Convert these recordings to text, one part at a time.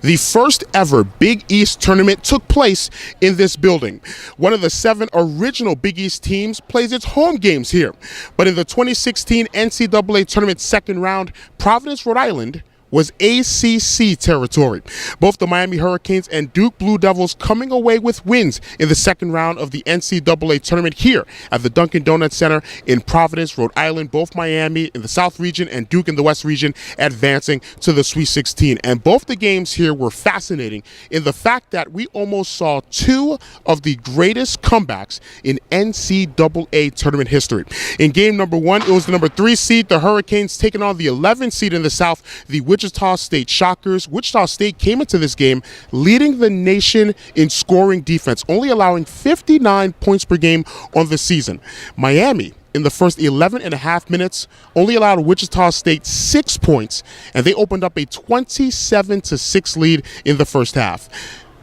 The first ever Big East tournament took place in this building. One of the 7 original Big East teams plays its home games here. But in the 2016 NCAA Tournament second round, Providence, Rhode Island was ACC territory. Both the Miami Hurricanes and Duke Blue Devils coming away with wins in the second round of the NCAA Tournament here at the Dunkin' Donuts Center in Providence, Rhode Island. Both Miami in the South region and Duke in the West region advancing to the Sweet 16. And both the games here were fascinating in the fact that we almost saw 2 of the greatest comebacks in NCAA Tournament history. In game number 1, it was the number 3 seed, the Hurricanes, taking on the 11 seed in the South, the Wichita State Shockers. Wichita State came into this game leading the nation in scoring defense, only allowing 59 points per game on the season. Miami, in the first 11 and a half minutes, only allowed Wichita State 6 points, and they opened up a 27-6 lead in the first half.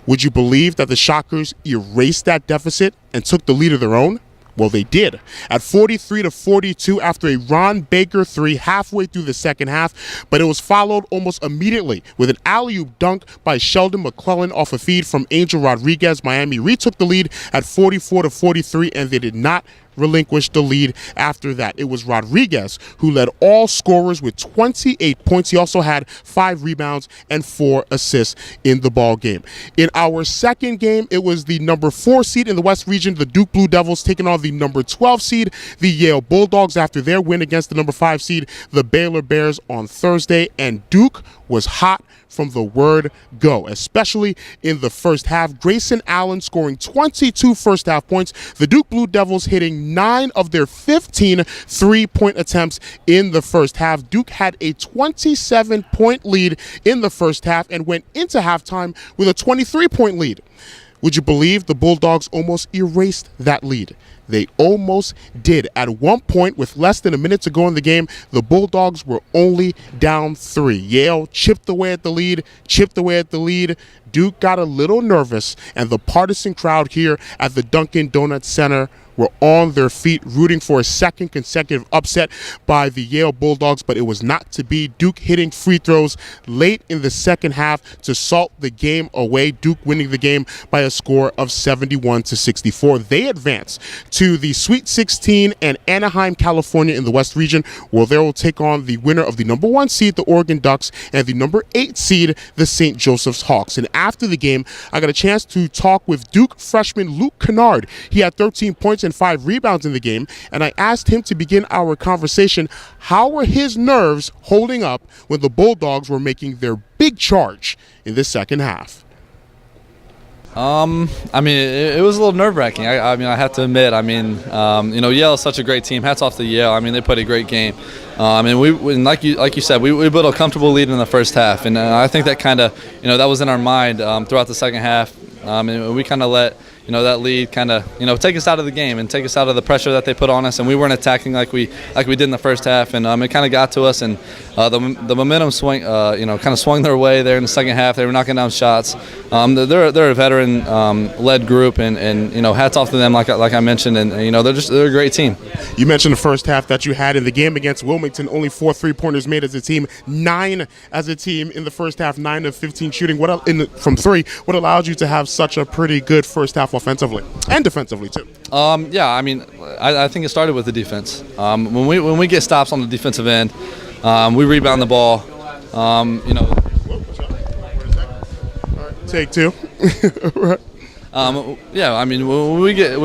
Would you believe that the Shockers erased that deficit and took the lead of their own? Well, they did. At 43-42 after a Ron Baker 3 halfway through the second half, but it was followed almost immediately with an alley-oop dunk by Sheldon McClellan off a feed from Angel Rodriguez. Miami retook the lead at 44-43, and they did not relinquished the lead after that. It was Rodriguez who led all scorers with 28 points. He also had 5 rebounds and 4 assists in the ball game. In our second game, it was the number 4 seed in the West region, the Duke Blue Devils, taking on the number 12 seed, the Yale Bulldogs, after their win against the number 5 seed, the Baylor Bears, on Thursday. And Duke was hot from the word go, especially in the first half. Grayson Allen scoring 22 first half points. The Duke Blue Devils hitting 9 of their 15 3-point attempts in the first half. Duke had a 27-point lead in the first half and went into halftime with a 23-point lead. Would you believe the Bulldogs almost erased that lead? They almost did. At one point, with less than a minute to go in the game, the Bulldogs were only down 3. Yale chipped away at the lead. Duke got a little nervous, and the partisan crowd here at the Dunkin' Donuts Center were on their feet, rooting for a second consecutive upset by the Yale Bulldogs, but it was not to be. Duke hitting free throws late in the second half to salt the game away. Duke winning the game by a score of 71-64. They advance to the Sweet 16 and Anaheim, California in the West region, where they will take on the winner of the number 1 seed, the Oregon Ducks, and the number 8 seed, the St. Joseph's Hawks. And after the game, I got a chance to talk with Duke freshman Luke Kennard. He had 13 points and 5 rebounds in the game, and I asked him to begin our conversation, how were his nerves holding up when the Bulldogs were making their big charge in this second half? It was a little nerve-wracking. I have to admit. Yale is such a great team. Hats off to Yale. They played a great game. And like you said, we built a comfortable lead in the first half, and I think that kind of, that was in our mind throughout the second half. And we kind of let that lead kind of take us out of the game and take us out of the pressure that they put on us, and we weren't attacking like we did in the first half, and it kind of got to us, and the momentum swung kind of swung their way there in the second half. They were knocking down shots. They're a veteran led group, and hats off to them, like I mentioned, and they're a great team. You mentioned the first half that you had in the game against Wilmington, only 4 3-pointers made as a team, 9 as a team in the first half, 9 of 15 shooting. From 3, what allowed you to have such a pretty good first half offensively and defensively too? I think it started with the defense. When we get stops on the defensive end, we rebound the ball. Take 2. When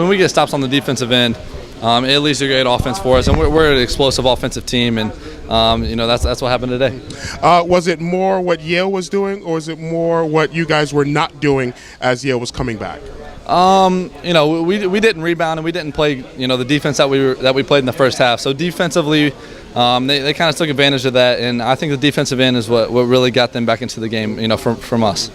we get stops on the defensive end, it leads to great offense for us, and we're an explosive offensive team, and that's what happened today. Was it more what Yale was doing, or was it more what you guys were not doing as Yale was coming back? We didn't rebound, and we didn't play the defense that we played in the first half. So defensively, they kind of took advantage of that, and I think the defensive end is what really got them back into the game, from us.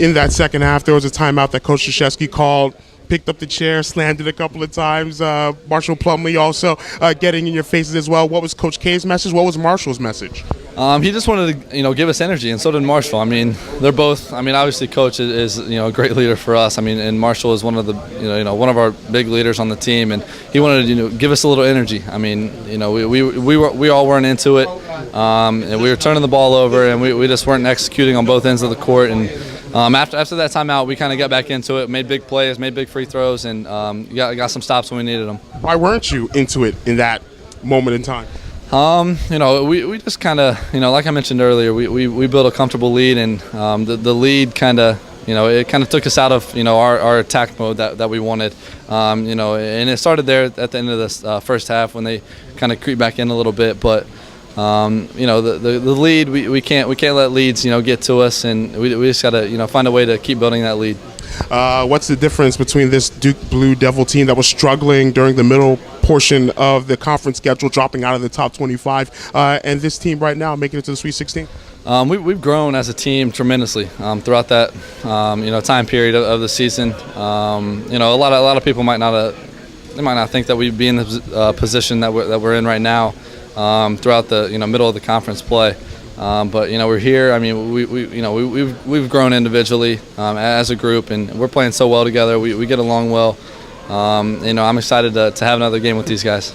In that second half, there was a timeout that Coach Krzyzewski called. Picked up the chair, slammed it a couple of times. Marshall Plumlee also getting in your faces as well. What was Coach K's message? What was Marshall's message? He just wanted to, give us energy, and so did Marshall. I mean, they're both. I mean, obviously, Coach is a great leader for us. I mean, and Marshall is one of the, one of our big leaders on the team, and he wanted to, give us a little energy. I mean, we all weren't into it, and we were turning the ball over, and we just weren't executing on both ends of the court. And after that timeout, we kind of got back into it, made big plays, made big free throws, and got some stops when we needed them. Why weren't you into it in that moment in time? We just kind of, like I mentioned earlier, we built a comfortable lead, and the lead kind of, it kind of took us out of, our attack mode that we wanted, and it started there at the end of this first half when they kind of creep back in a little bit, but the lead, we can't let leads, get to us, and we just got to, find a way to keep building that lead. What's the difference between this Duke Blue Devil team that was struggling during the middle portion of the conference schedule, dropping out of the top 25, and this team right now making it to the Sweet 16? We've grown as a team tremendously throughout that time period of the season. A lot of people might not think that we'd be in the position that we're in right now throughout the middle of the conference play. But we're here. I mean, we've grown individually as a group, and we're playing so well together. We get along well. I'm excited to have another game with these guys.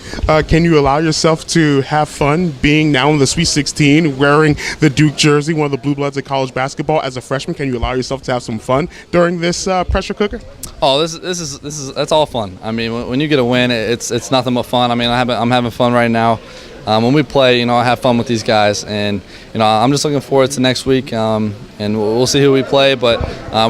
Can you allow yourself to have fun being now in the Sweet 16, wearing the Duke jersey, one of the blue bloods of college basketball as a freshman? Can you allow yourself to have some fun during this pressure cooker? Oh, that's all fun. I mean, when you get a win, it's nothing but fun. I mean, I'm having fun right now. When we play, I have fun with these guys, and I'm just looking forward to next week, and we'll see who we play, but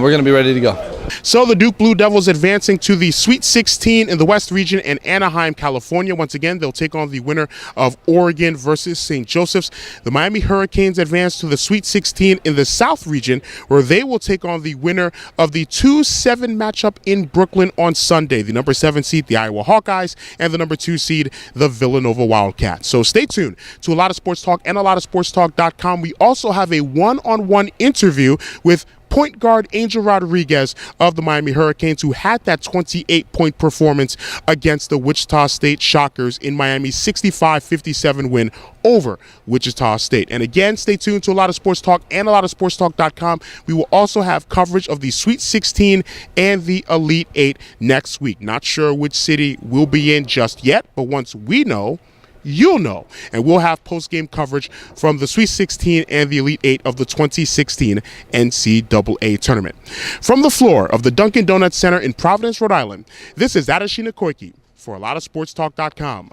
we're going to be ready to go. So the Duke Blue Devils advancing to the Sweet 16 in the West Region in Anaheim, California. Once again, they'll take on the winner of Oregon versus St. Joseph's. The Miami Hurricanes advance to the Sweet 16 in the South Region, where they will take on the winner of the 2-7 matchup in Brooklyn on Sunday. The number 7 seed, the Iowa Hawkeyes, and the number 2 seed, the Villanova Wildcats. So stay tuned to A Lot of Sports Talk and ALotofSportsTalk.com. We also have a one-on-one interview with point guard Angel Rodriguez of the Miami Hurricanes, who had that 28-point performance against the Wichita State Shockers in Miami's 65-57 win over Wichita State. And again, stay tuned to A Lot of Sports Talk and ALotofSportsTalk.com. We will also have coverage of the Sweet 16 and the Elite 8 next week. Not sure which city we'll be in just yet, but once we know, you'll know, and we'll have post-game coverage from the Sweet 16 and the Elite 8 of the 2016 NCAA Tournament. From the floor of the Dunkin' Donuts Center in Providence, Rhode Island, this is Adesina Koiki for ALotofSportsTalk.com.